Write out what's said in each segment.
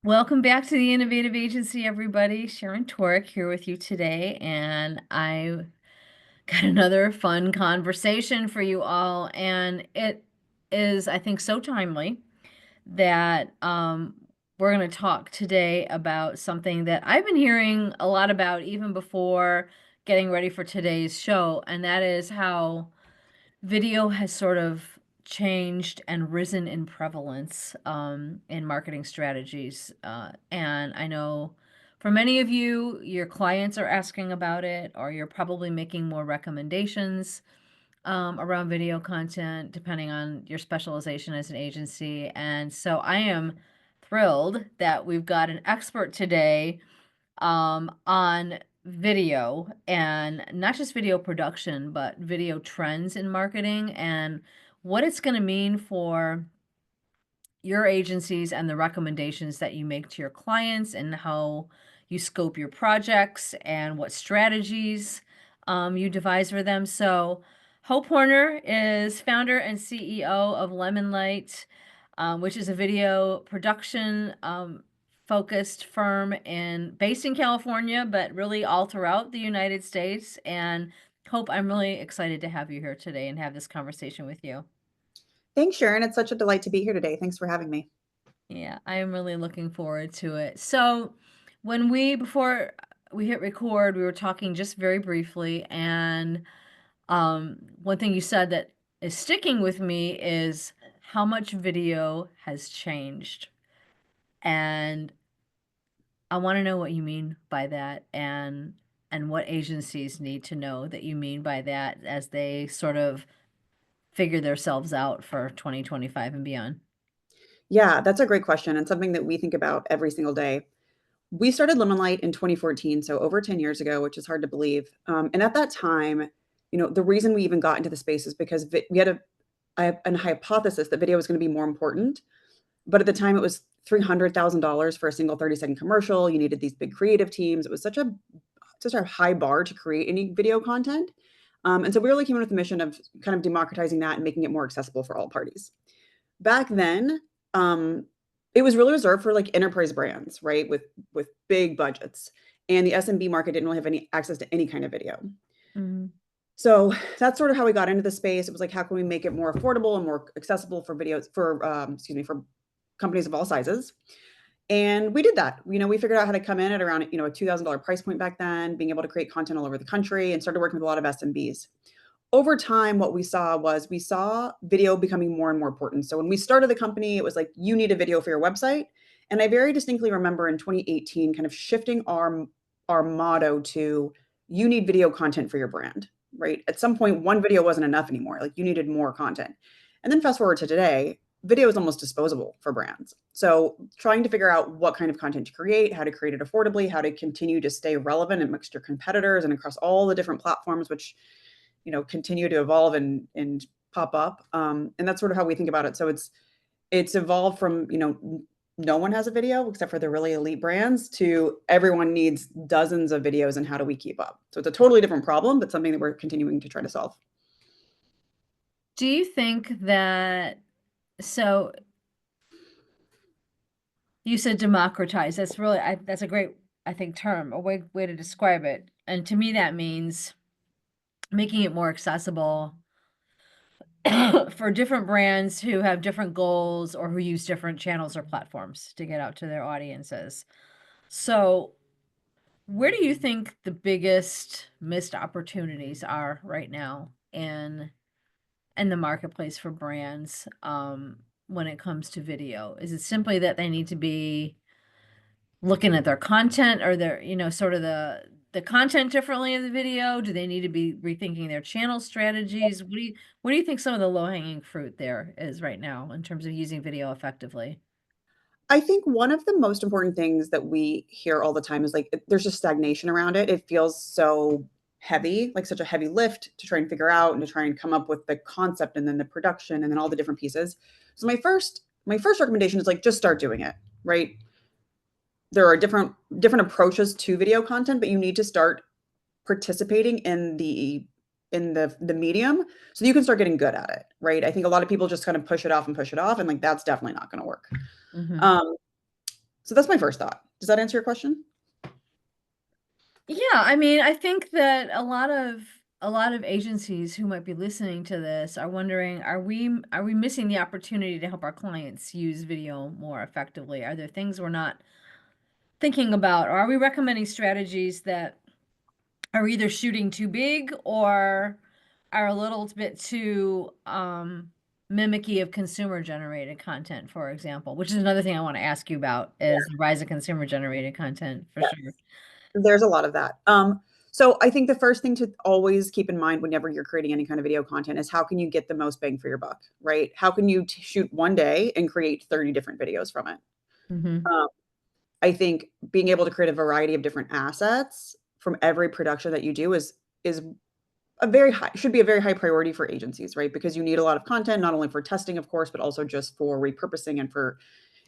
Welcome back to the Innovative Agency, everybody. Sharon Toerek here with you today, and I got another fun conversation for you all. And it is, I think, so timely that we're going to talk today about something that I've been hearing a lot about even before getting ready for today's show, and that is how video has sort of changed and risen in prevalence in marketing strategies. And I know for many of you, your clients are asking about it, or you're probably making more recommendations around video content, depending on your specialization as an agency. And so I am thrilled that we've got an expert today on video, and not just video production, but video trends in marketing and what it's going to mean for your agencies and the recommendations that you make to your clients and how you scope your projects and what strategies you devise for them. So, Hope Horner is founder and CEO of Lemonlight, which is a video production focused firm based in California, but really all throughout the United States. And Hope, I'm really excited to have you here today and have this conversation with you. Thanks, Sharon. It's such a delight to be here today. Thanks for having me. Yeah, I am really looking forward to it. So, before we hit record, we were talking just very briefly, and one thing you said that is sticking with me is how much video has changed. And I want to know what you mean by that, and what agencies need to know that you mean by that as they sort of figure themselves out for 2025 and beyond. Yeah, that's a great question and something that we think about every single day. We started Lemonlight in 2014, so over 10 years ago, which is hard to believe. And at that time, the reason we even got into the space is because we had a hypothesis that video was going to be more important. But at the time, it was $300,000 for a single 30-second commercial. You needed these big creative teams. It was such a high bar to create any video content. And so we really came in with the mission of kind of democratizing that and making it more accessible for all parties. Back then, it was really reserved for like enterprise brands, right? With big budgets. And the SMB market didn't really have any access to any kind of video. Mhm. So that's sort of how we got into the space. It was like, how can we make it more affordable and more accessible for videos for companies of all sizes? And we did that. We figured out how to come in at around, a $2,000 price point back then, being able to create content all over the country and started working with a lot of SMBs. Over time, what we saw video becoming more and more important. So when we started the company, it was like, you need a video for your website. And I very distinctly remember in 2018 kind of shifting our motto to you need video content for your brand, right? At some point, one video wasn't enough anymore. Like you needed more content. And then fast forward to today, video is almost disposable for brands. So trying to figure out what kind of content to create, how to create it affordably, how to continue to stay relevant amongst your competitors and across all the different platforms, which continue to evolve and pop up. And that's sort of how we think about it. So it's evolved from no one has a video except for the really elite brands to everyone needs dozens of videos, and how do we keep up? So it's a totally different problem, but something that we're continuing to try to solve. Do you think that so you said democratize. That's really that's a great, I think, term, a way to describe it. And to me that means making it more accessible for different brands who have different goals or who use different channels or platforms to get out to their audiences. So, where do you think the biggest missed opportunities are right now in the marketplace for brands when it comes to video? Is it simply that they need to be looking at their content or their, sort of the content differently in the video? Do they need to be rethinking their channel strategies? What do you think some of the low-hanging fruit there is right now in terms of using video effectively? I think one of the most important things that we hear all the time is like there's just stagnation around it. It feels so heavy, like such a heavy lift to try and figure out and to try and come up with the concept and then the production and then all the different pieces. So my first recommendation is like just start doing it, right? There are different approaches to video content, but you need to start participating in the medium so you can start getting good at it, right? I think a lot of people just kind of push it off and like that's definitely not going to work. Mhm. Um, So that's my first thought. Does that answer your question? Yeah, I mean, I think that a lot of agencies who might be listening to this are wondering, are we missing the opportunity to help our clients use video more effectively? Are there things we're not thinking about, or are we recommending strategies that are either shooting too big or are a little bit too mimicky of consumer generated content, for example, which is another thing I want to ask you about is the rise of consumer generated content for Yeah. sure. There's a lot of that. So I think the first thing to always keep in mind whenever you're creating any kind of video content is how can you get the most bang for your buck, right? How can you shoot one day and create 30 different videos from it? Hmm. Um, I think being able to create a variety of different assets from every production that you do is a very high should be a very high priority for agencies, right? Because you need a lot of content, not only for testing, of course, but also just for repurposing and for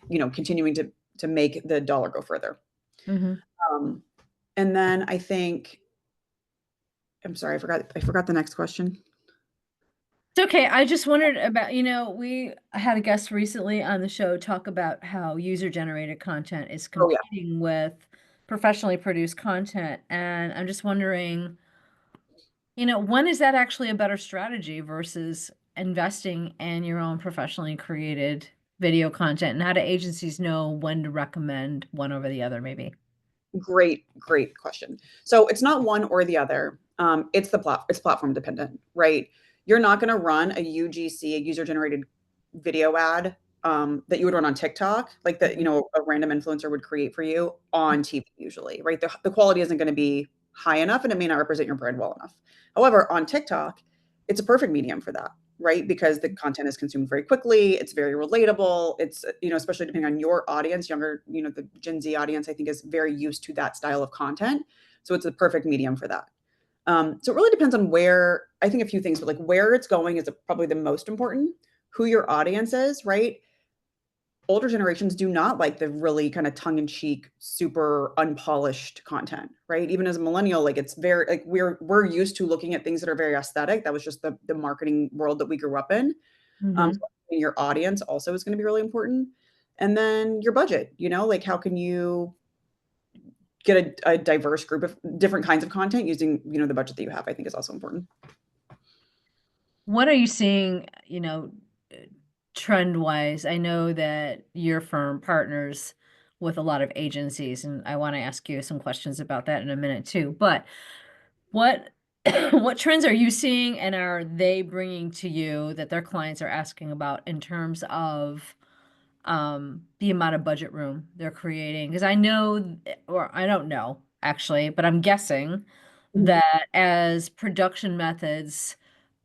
continuing to make the dollar go further. Hmm. Um, and then I think I'm sorry, I forgot the next question. It's okay. I just wondered about, we had a guest recently on the show talk about how user-generated content is Oh yeah, competing with professionally produced content. And I'm just wondering, when is that actually a better strategy versus investing in your own professionally created video content? And how do agencies know when to recommend one over the other, maybe? great question. So it's not one or the other. It's platform dependent, right? You're not going to run a UGC, a user generated video ad that you would run on TikTok, like that, Mhm. a random influencer would create for you on TV usually, right? The quality isn't going to be high enough and it may not represent your brand well enough. However, on TikTok, it's a perfect medium for that, right? Because the content is consumed very quickly, it's very relatable. It's, especially depending on your audience, younger, the Gen Z audience, I think is very used to that style of content. So it's a perfect medium for that. So it really depends on where, I think a few things, but like where it's going is probably the most important, who your audience is, right? Older generations do not like the really kind of tongue-in-cheek, super unpolished content, right? Even as a millennial, like it's very like we're used to looking at things that are very aesthetic. That was just the marketing world that we grew up in. So Hmm. your audience also is going to be really important. And then your budget, like how can you get a diverse group of different kinds of content using, the budget that you have, I think is also important. What are you seeing, trend wise? I know that your firm partners with a lot of agencies, and I want to ask you some questions about that in a minute too. But what what trends are you seeing and are they bringing to you that their clients are asking about in terms of the amount of budget room they're creating? Because I know, or I don't know actually, but I'm guessing Mhm. that as production methods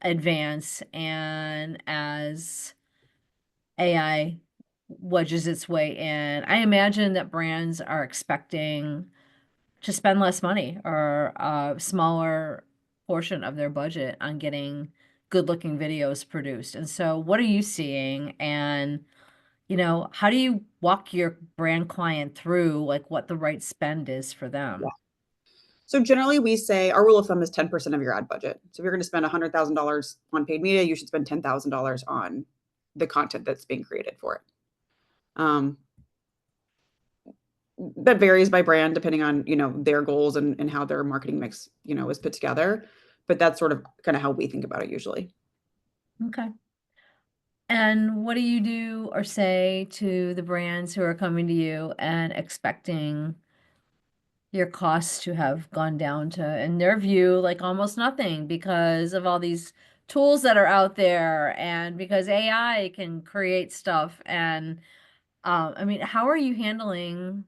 advance and as AI wedges its way in, I imagine that brands are expecting to spend less money or a smaller portion of their budget on getting good looking videos produced. And so, what are you seeing? And how do you walk your brand client through like what the right spend is for Yeah. them? So generally, we say our rule of thumb is 10% of your ad budget. So if you're going to spend $100,000 on paid media, you should spend $10,000 on the content that's being created for it. Um, that varies by brand depending on their goals and how their marketing mix is put together. But that's sort of kind of how we think about it usually. Okay. And what do you do or say to the brands who are coming to you and expecting your costs to have gone down to, in their view, like almost nothing because of all these tools that are out there and because AI can create stuff? And I mean, how are you handling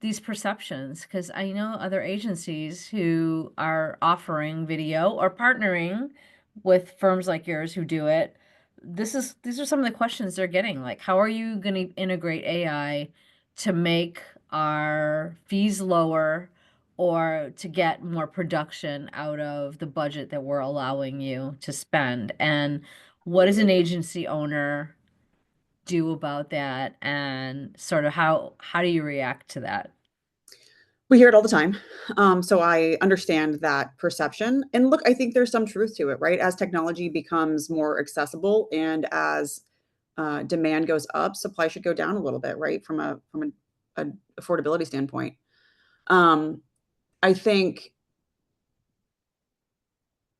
these perceptions? Because I know other agencies who are offering video or partnering with firms like yours who do it. These are some of the questions they're getting. Like, how are you going to integrate AI to make our fees lower or to get more production out of the budget that we're allowing you to spend? And what does an agency owner do about that? And sort of how do you react to that? We hear it all the time. So I understand that perception. And look, I think there's some truth to it, right? As technology becomes more accessible and as demand goes up, supply should go down a little bit, right? From a a affordability standpoint. Um, I think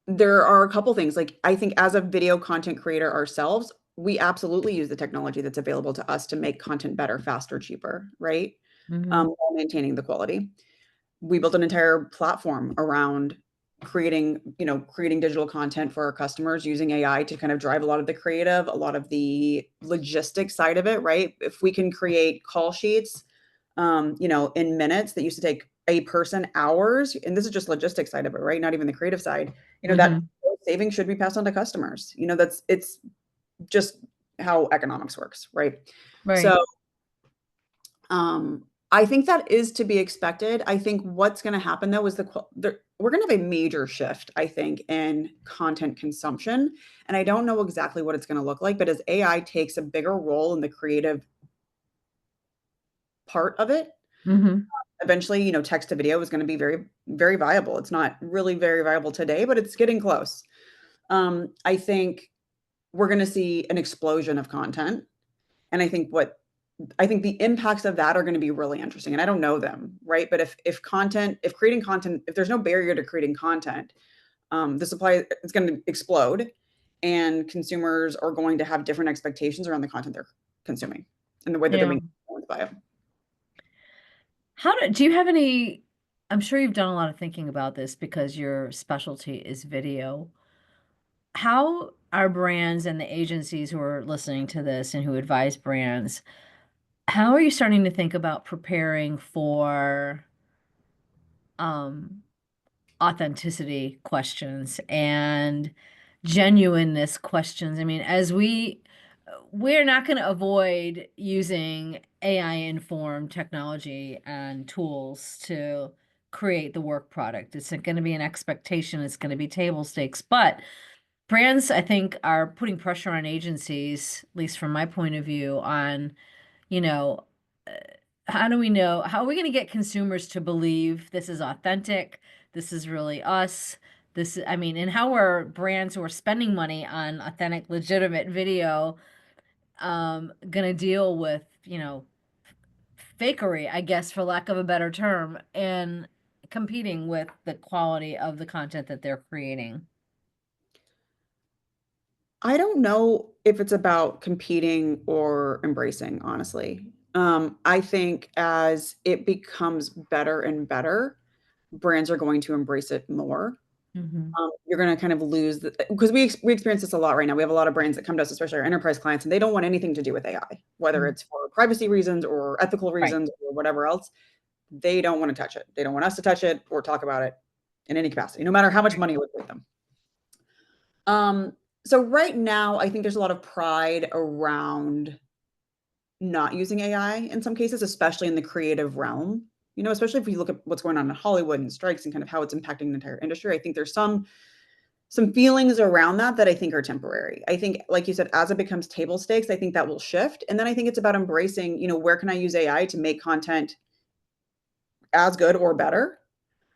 there are a couple things. Like, I think as a video content creator ourselves, we absolutely use the technology that's available to us to make content better, faster, cheaper, right? Hmm. While maintaining the quality. We built an entire platform around creating digital content for our customers using AI to kind of drive a lot of the creative, a lot of the logistics side of it, right? If we can create call sheets, in minutes that used to take a person hours, and this is just logistics side of it, right? Not even the creative side, that Hmm. savings should be passed on to customers. It's just how economics works, right? So, Right. I think that is to be expected. I think what's going to happen though is we're going to have a major shift, I think, in content consumption. And I don't know exactly what it's going to look like, but as AI takes a bigger role in the creative part of it, Hmm. eventually, text to video is going to be very, very viable. It's not really very viable today, but it's getting close. I think we're going to see an explosion of content. And I think the impacts of that are going to be really interesting. And I don't know them, right? But if creating content, if there's no barrier to creating content, the supply is going to explode, and consumers are going to have different expectations around the content they're consuming and the way that they're Yeah. being influenced by it. Do you have any, I'm sure you've done a lot of thinking about this because your specialty is video. How are brands and the agencies who are listening to this and who advise brands, how are you starting to think about preparing for um, authenticity questions and genuineness questions? I mean, we're not going to avoid using AI informed technology and tools to create the work product. It's going to be an expectation, it's going to be table stakes, but brands, I think, are putting pressure on agencies, at least from my point of view, on, you know, uh, how do we know, how are we going to get consumers to believe this is authentic, this is really us? I mean, and how are brands who are spending money on authentic, legitimate video gonna deal with, fakery, I guess, for lack of a better term, and competing with the quality of the content that they're creating? I don't know if it's about competing or embracing, honestly. I think as it becomes better and better, brands are going to embrace it more. Hmm. You're going to kind of lose because we experience this a lot right now. We have a lot of brands that come to us, especially our enterprise clients, and they don't want anything to do with AI, whether it's for privacy reasons or ethical Right. reasons or whatever else. They don't want to touch it. They don't want us to touch it or talk about it in any capacity, no matter how much money it would bring them. Um, so right now, I think there's a lot of pride around not using AI in some cases, especially in the creative realm. Especially if you look at what's going on in Hollywood and strikes and kind of how it's impacting the entire industry. I think there's some feelings around that I think are temporary. I think, like you said, as it becomes table stakes, I think that will shift. And then I think it's about embracing, where can I use AI to make content as good or better?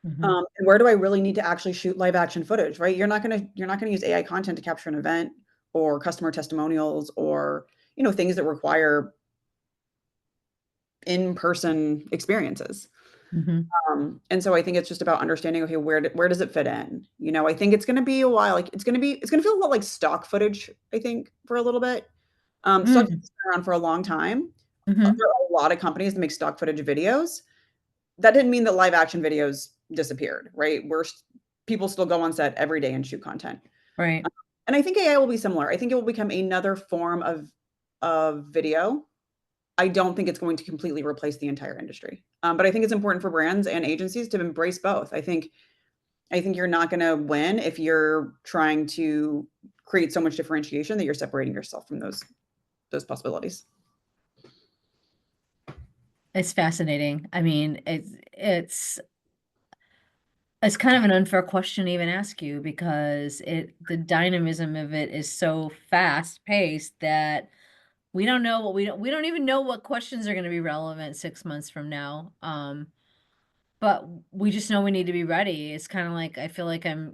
Hmm. And where do I really need to actually shoot live action footage, right? You're not gonna use AI content to capture an event or customer testimonials or things that require in-person experiences. Hmm. And so I think it's just about understanding, okay, where does it fit in? I think it's going to be a while. Like it's going to feel a lot like stock footage. I think for a little bit. Stock footage Hmm. has been around for a long time. Hmm. There are a lot of companies that make stock footage videos. That didn't mean that live action videos disappeared, right? People still go on set every day and shoot content. Right. And I think AI will be similar. I think it will become another form of video. I don't think it's going to completely replace the entire industry. But I think it's important for brands and agencies to embrace both. I think you're not going to win if you're trying to create so much differentiation that you're separating yourself from those possibilities. It's fascinating. I mean, it's kind of an unfair question to even ask you because the dynamism of it is so fast paced that we don't even know what questions are going to be relevant 6 months from now. But we just know we need to be ready. It's kind of like I feel like I'm,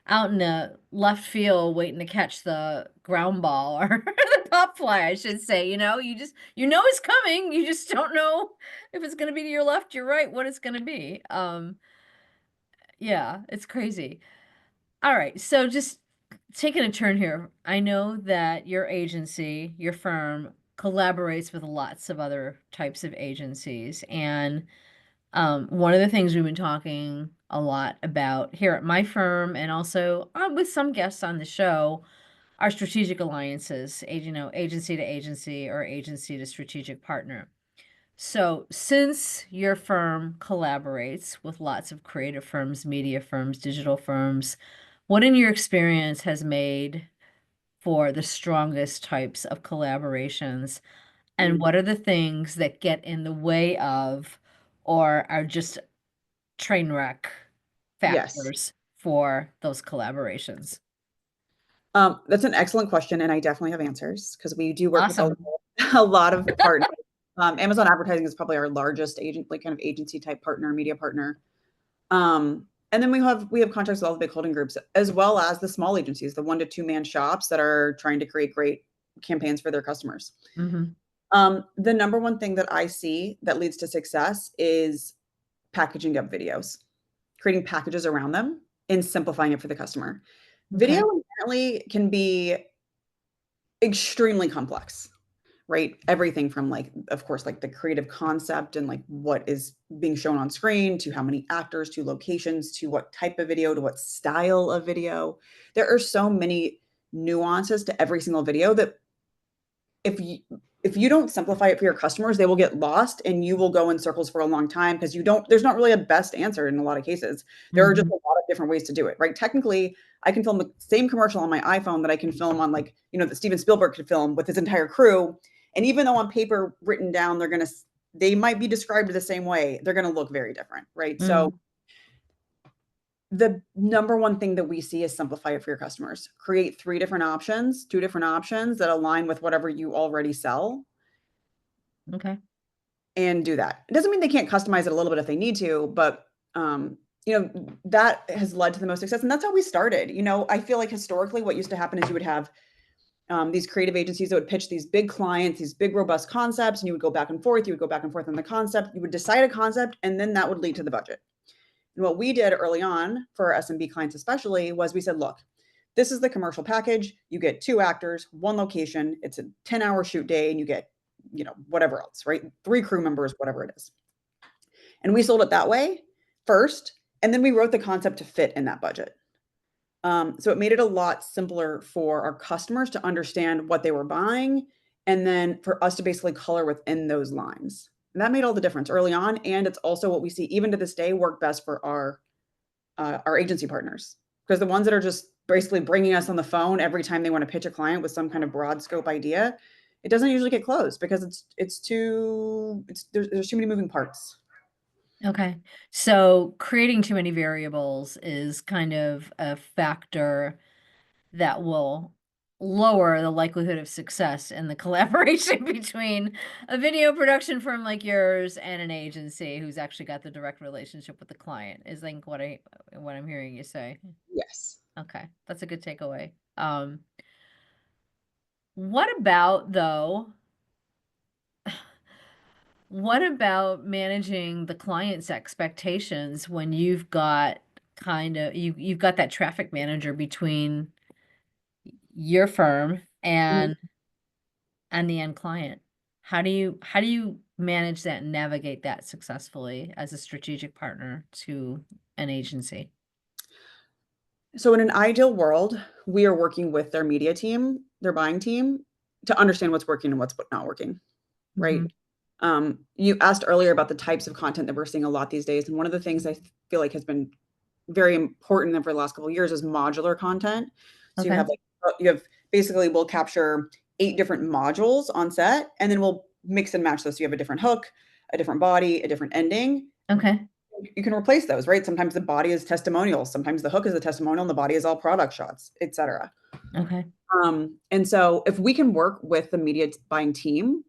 out in the left field waiting to catch the ground ball or the pop fly, I should say. You know it's coming. You just don't know if it's going to be to your left, your right, what it's going to be. Yeah, it's crazy. All right, so just taking a turn here. I know that your agency, your firm, collaborates with lots of other types of agencies, and one of the things we've been talking a lot about here at my firm and also with some guests on the show are strategic alliances, agency to agency or agency to strategic partner. So, since your firm collaborates with lots of creative firms, media firms, digital firms, what in your experience has made for the strongest types of collaborations? And Mm. what are the things that get in the way of or are just train wreck Yes. factors for those collaborations? That's an excellent question, and I definitely have answers because we do work with a, Awesome. a lot of partners. Amazon Advertising is probably our largest agent, like kind of agency type partner, media partner. And then we have contracts with all the big holding groups, as well as the small agencies, the 1 to 2 man shops that are trying to create great campaigns for their customers. Hmm. The number one thing that I see that leads to success is packaging up videos, creating packages around them and simplifying it for the customer. Video Okay. inherently can be extremely complex, right? Everything from like, of course, like the creative concept and like what is being shown on screen to how many actors to locations to what type of video to what style of video. There are so many nuances to every single video that if you if you don't simplify it for your customers, they will get lost and you will go in circles for a long time because there's not really a best answer in a lot of cases. There are just Hmm. a lot of different ways to do it, right? Technically, I can film the same commercial on my iPhone that I can film on like, that Steven Spielberg could film with his entire crew. And even though on paper written down, they might be described the same way, they're going to look very different, right? So Mm. the number one thing that we see is simplify it for your customers. Create 3 different options, 2 different options that align with whatever you already sell Okay. and do that. It doesn't mean they can't customize it a little bit if they need to, but that has led to the most success. And that's how we started. I feel like historically what used to happen is you would have these creative agencies that would pitch these big clients, these big robust concepts, and you would go back and forth. You would go back and forth on the concept. You would decide a concept, and then that would lead to the budget. And what we did early on for our SMB clients, especially, was we said, look, this is the commercial package. You get 2 actors, 1 location. It's a 10-hour shoot day, and you get, whatever else, right? 3 crew members, whatever it is. And we sold it that way first. And then we wrote the concept to fit in that budget. So it made it a lot simpler for our customers to understand what they were buying and then for us to basically color within those lines. And that made all the difference early on. And it's also what we see even to this day work best for our agency partners because the ones that are just basically bringing us on the phone every time they want to pitch a client with some kind of broad scope idea, it doesn't usually get closed because there's too many moving parts. Okay. So creating too many variables is kind of a factor that will lower the likelihood of success in the collaboration between a video production firm like yours and an agency who's actually got the direct relationship with the client, is like what I'm hearing you say. Yes. Okay, that's a good takeaway. What about though? What about managing the client's expectations when you've got that traffic manager between your firm Mhm. and the end client? How do you manage that and navigate that successfully as a strategic partner to an agency? So in an ideal world, we are working with their media team, their buying team, to understand what's working and what's not working, right? Mhm. You asked earlier about the types of content that we're seeing a lot these days, and one of the things I feel like has been very important over the last couple of years is modular content. So Okay. you have basically we'll capture 8 different modules on set, and then we'll mix and match those. So you have a different hook, a different body, a different ending. Okay. You can replace those, right? Sometimes the body is testimonials, sometimes the hook is a testimonial, and the body is all product shots, etc. Okay. And so if we can work with the media buying team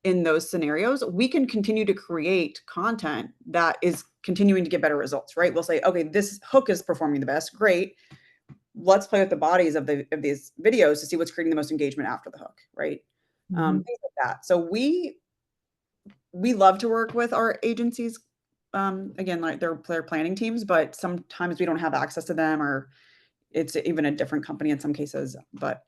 in those scenarios, we can continue to create content that is continuing to get better results, right? We'll say, okay, this hook is performing the best. Great. let's play with the bodies of these videos to see what's creating the most engagement after the hook, right? Hmm. Things like that. So we love to work with our agencies. Again, like they're planning teams, but sometimes we don't have access to them, or it's even a different company in some cases. But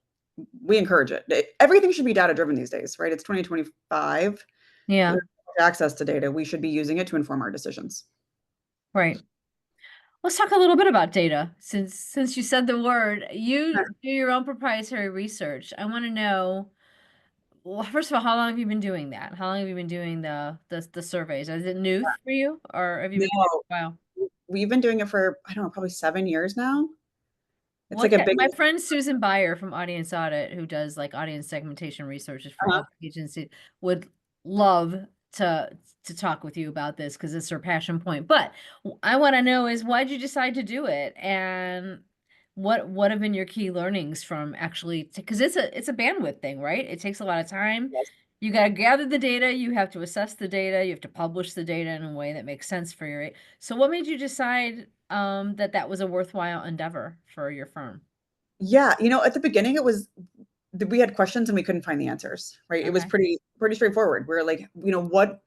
we encourage it. Everything should be data driven these days, right? It's 2025. Yeah, There's access to data. We should be using it to inform our decisions. right. Let's talk a little bit about data. Since you said the word, you do your own proprietary research. I want to know, well, first of all, how long have you been doing that? How long have you been doing the surveys? Is it new for you, or have you been doing it No, for a while? we've been doing it for, I don't know, probably 7 years now. It's Well, like a yeah, big, my friend Susan Beyer from Audience Audit, who does like audience segmentation research for uh-huh. all agencies, would love to to talk with you about this because it's her passion point. But I want to know is why'd you decide to do it, and what have been your key learnings from actually because it's a bandwidth thing, right? It takes a lot of time. Yes. You got to gather the data, you have to assess the data, you have to publish the data in a way that makes sense for your. So what made you decide that that was a worthwhile endeavor for your firm? Yeah, at the beginning it was we had questions and we couldn't find the answers, right? It was Okay. pretty straightforward. We are like, what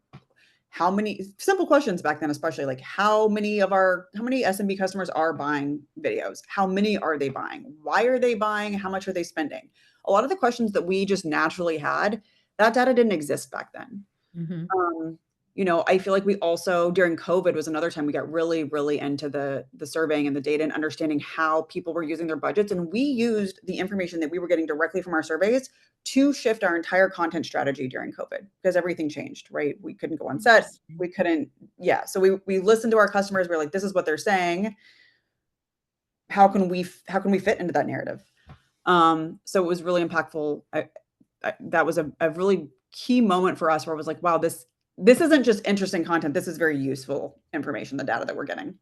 how many simple questions back then, especially like how many SMB customers are buying videos? How many are they buying? Why are they buying? How much are they spending? A lot of the questions that we just naturally had, that data didn't exist back then. Mhm. Um, I feel like we also during COVID was another time we got really, really into the surveying and the data and understanding how people were using their budgets. And we used the information that we were getting directly from our surveys to shift our entire content strategy during COVID because everything changed, right? We couldn't go on set. Interesting. We couldn't, yeah. So we listened to our customers. We're like, this is what they're saying. How can we fit into that narrative? So it was really impactful. That was a really key moment for us where it was like, wow, this isn't just interesting content. This is very useful information, the data that we're getting.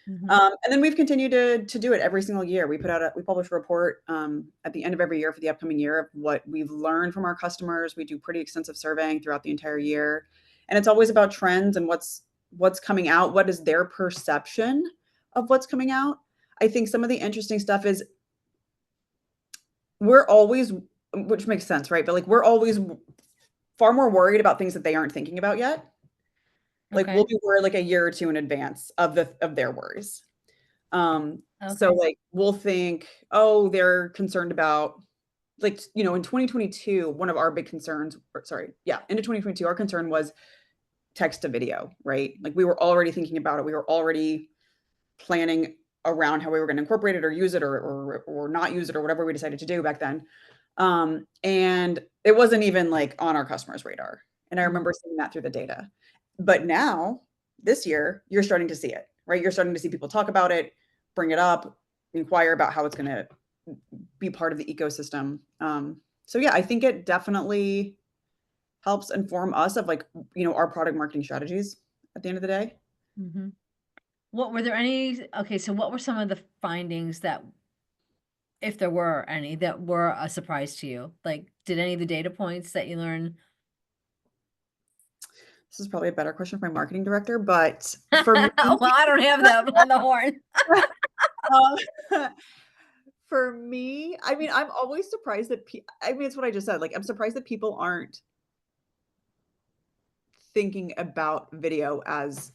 Mhm. And then we've continued to do it every single year. We publish a report at the end of every year for the upcoming year of what we've learned from our customers. We do pretty extensive surveying throughout the entire year, and it's always about trends and what's coming out. What is their perception of what's coming out? I think some of the interesting stuff is we're always, which makes sense, right? But like we're always far more worried about things that they aren't thinking about yet. Like we'll Okay. be worried like a year or two in advance of their worries. So Okay. like we'll think, oh, they're concerned about like, in 2022, one of our big concerns, or sorry, yeah, into 2022, our concern was text to video, right? Like we were already thinking about it. We were already planning around how we were going to incorporate it or use it or not use it or whatever we decided to do back then. And it wasn't even like on our customers' radar. And I Mhm. remember seeing that through the data. But now, this year, you're starting to see it, right? You're starting to see people talk about it, bring it up, inquire about how it's going to be part of the ecosystem. So yeah, I think it definitely helps inform us of like, our product marketing strategies at the end of the day. Mhm. What were there any okay, so what were some of the findings that, if there were any, that were a surprise to you? Like, did any of the data points that you learned This is probably a better question for my marketing director, but for me, well, I don't have that on the horn. uh, for me, I mean, I'm always surprised that I mean, it's what I just said. Like, I'm surprised that people aren't thinking about video as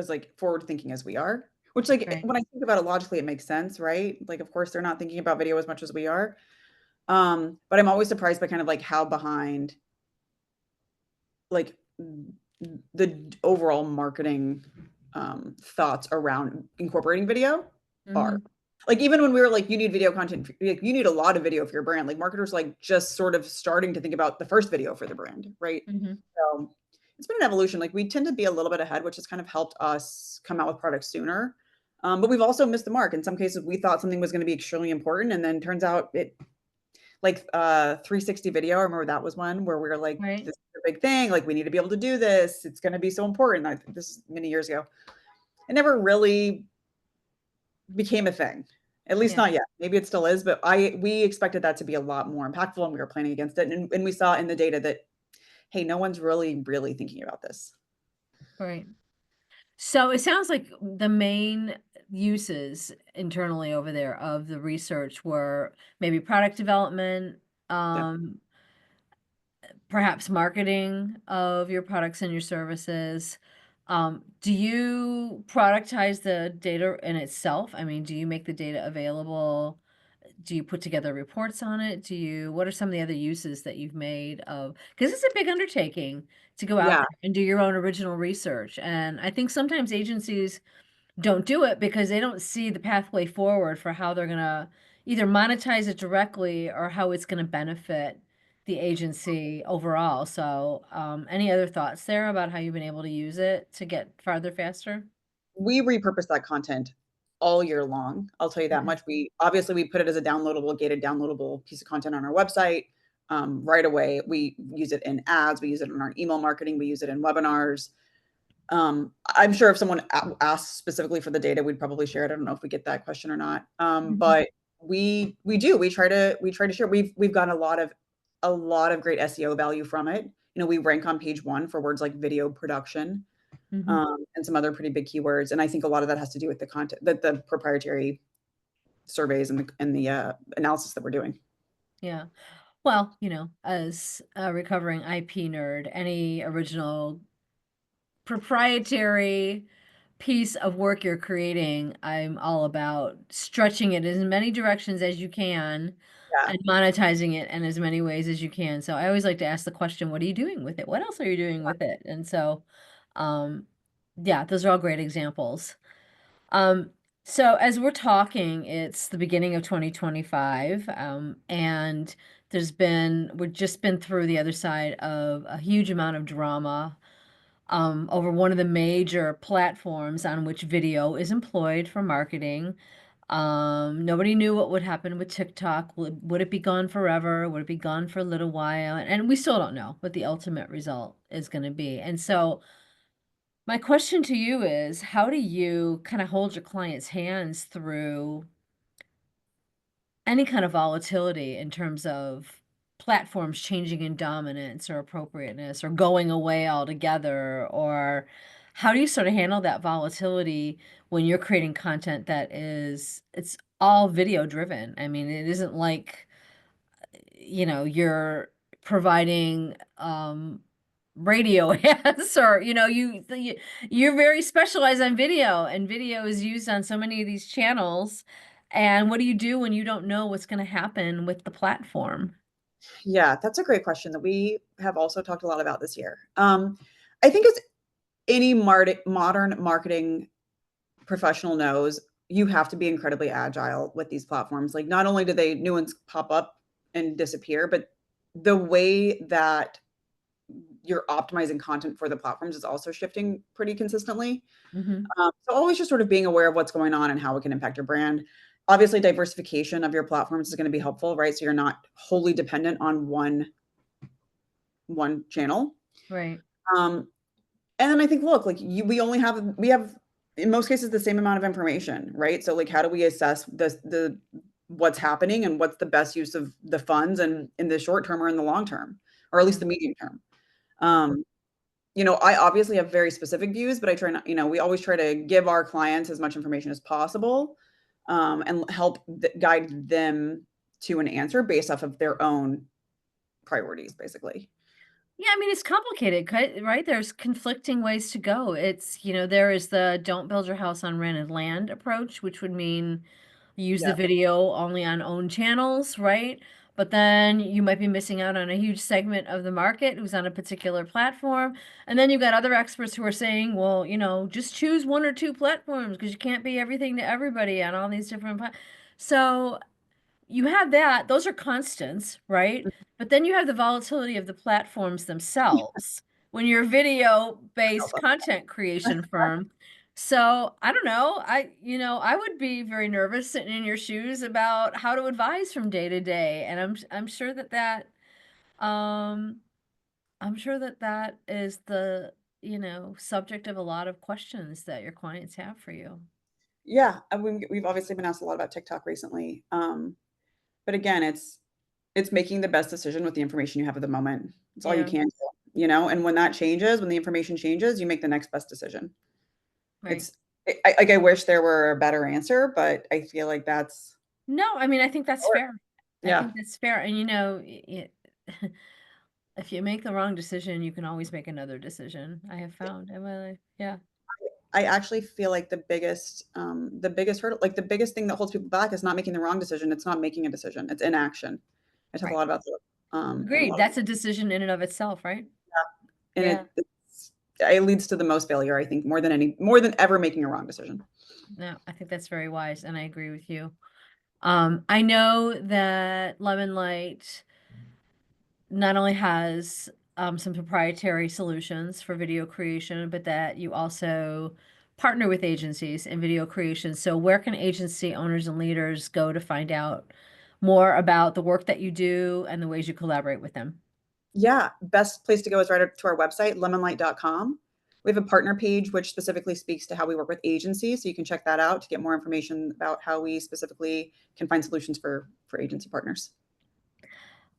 like forward thinking as we are. Which, like, Right. when I think about it logically, it makes sense, right? Like, of course, they're not thinking about video as much as we are. But I'm always surprised by kind of like how behind like the overall marketing thoughts around incorporating video are. Mhm. Like even when we were like, you need video content, like you need a lot of video for your brand. Like marketers like just sort of starting to think about the first video for the brand, right? Mhm. So it's been an evolution. Like we tend to be a little bit ahead, which has kind of helped us come out with products sooner. But we've also missed the mark. In some cases, we thought something was going to be extremely important, and then turns out it like 360 video. I remember that was one where we were like, Right. this is a big thing. Like we need to be able to do this. It's going to be so important. I think this is many years ago. It never really became a thing. At least Yeah. not yet. Maybe it still is, but we expected that to be a lot more impactful and we were planning against it. And we saw in the data that, hey, no one's really, really thinking about this. Right. So it sounds like the main uses internally over there of the research were maybe product development, Yeah. um, perhaps marketing of your products and your services. Do you productize the data in itself? I mean, do you make the data available? Do you put together reports on it? What are some of the other uses that you've made of, because it's a big undertaking to go out Yeah. there and do your own original research. And I think sometimes agencies don't do it because they don't see the pathway forward for how they're gonna either monetize it directly or how it's gonna benefit the agency overall. So, any other thoughts there about how you've been able to use it to get farther faster? We repurpose that content all year long. I'll tell you that Okay. much. We put it as a downloadable, gated downloadable piece of content on our website right away. We use it in ads. We use it in our email marketing. We use it in webinars. I'm sure if someone asks specifically for the data, we'd probably share it. I don't know if we get that question or not. Mhm. But we do. We try to share. We've gotten a lot of great SEO value from it. We rank on page one for words like video production, Mhm. and some other pretty big keywords. And I think a lot of that has to do with the content, the proprietary surveys and the analysis that we're doing. Yeah. Well, as a recovering IP nerd, any original proprietary piece of work you're creating, I'm all about stretching it as many directions as you can Yeah. and monetizing it in as many ways as you can. So I always like to ask the question, what are you doing with it? What else are you doing with it? And so, um, yeah, those are all great examples. Um, so as we're talking, it's the beginning of 2025, and we've just been through the other side of a huge amount of drama over one of the major platforms on which video is employed for marketing. Nobody knew what would happen with TikTok. Would it be gone forever? Would it be gone for a little while? And we still don't know what the ultimate result is going to be. And so, my question to you is, how do you kind of hold your clients' hands through any kind of volatility in terms of platforms changing in dominance or appropriateness or going away altogether? Or how do you sort of handle that volatility when you're creating content it's all video driven? I mean, it isn't like, you're providing radio ads or you're very specialized on video, and video is used on so many of these channels. And what do you do when you don't know what's going to happen with the platform? Yeah, that's a great question that we have also talked a lot about this year. I think as any modern marketing professional knows, you have to be incredibly agile with these platforms. Like, not only do they new ones pop up and disappear, but the way that you're optimizing content for the platforms is also shifting pretty consistently. Hmm. So always just sort of being aware of what's going on and how it can impact your brand. Obviously, diversification of your platforms is going to be helpful, right? So you're not wholly dependent on one channel. Right. Um, and then I think, look, like we have in most cases the same amount of information, right? So like, how do we assess the what's happening and what's the best use of the funds and in the short term or in the long term, or at Yeah. least the medium term? Um, I obviously have very specific views, but I try not, we always try to give our clients as much information as possible, and help guide them to an answer based off of their own priorities, basically. Yeah, I mean, it's complicated, right? There's conflicting ways to go. There is the don't build your house on rented land approach, which would mean use the Yeah. video only on own channels, right? But then you might be missing out on a huge segment of the market who's on a particular platform. And then you've got other experts who are saying, well, just choose one or two platforms because you can't be everything to everybody on all these different So you have that, those are constants, right? But then you have the volatility of the platforms themselves when you're a video-based content creation firm. So, I don't know, I would be very nervous sitting in your shoes about how to advise from day to day, and I'm sure um I'm sure that is the, subject of a lot of questions that your clients have for you. Yeah, and we've obviously been asked a lot about TikTok recently. But again, it's making the best decision with the information you have at the moment. It's all you Yeah, can do, and when that changes, when the information changes, you make the next best decision. right. It's I wish there were a better answer, but I feel like that's No, I mean, I think that's or fair. I yeah. think that's fair, and, you know, if you make the wrong decision, you can always make another decision, I have found in my life. Yeah, I actually feel like the biggest hurdle, like the biggest thing that holds people back is not making the wrong decision. It's not making a decision. It's inaction. I talk a right. lot about that. And a Agreed, lot of, that's a decision in and of itself, right? and Yeah. it leads to the most failure, I think, more than ever making a wrong decision. No, I think that's very wise, and I agree with you. I know that Lemon Light not only has some proprietary solutions for video creation, but that you also partner with agencies in video creation. So, where can agency owners and leaders go to find out more about the work that you do and the ways you collaborate with them? Yeah, best place to go is right up to our website, lemonlight.com. We have a partner page which specifically speaks to how we work with agencies, so you can check that out to get more information about how we specifically can find solutions for agency partners.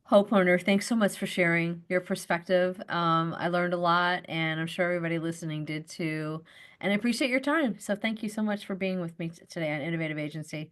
Hope Hunter, thanks so much for sharing your perspective. I learned a lot, and I'm sure everybody listening did too. And I appreciate your time. So, thank you so much for being with me today on Innovative Agency.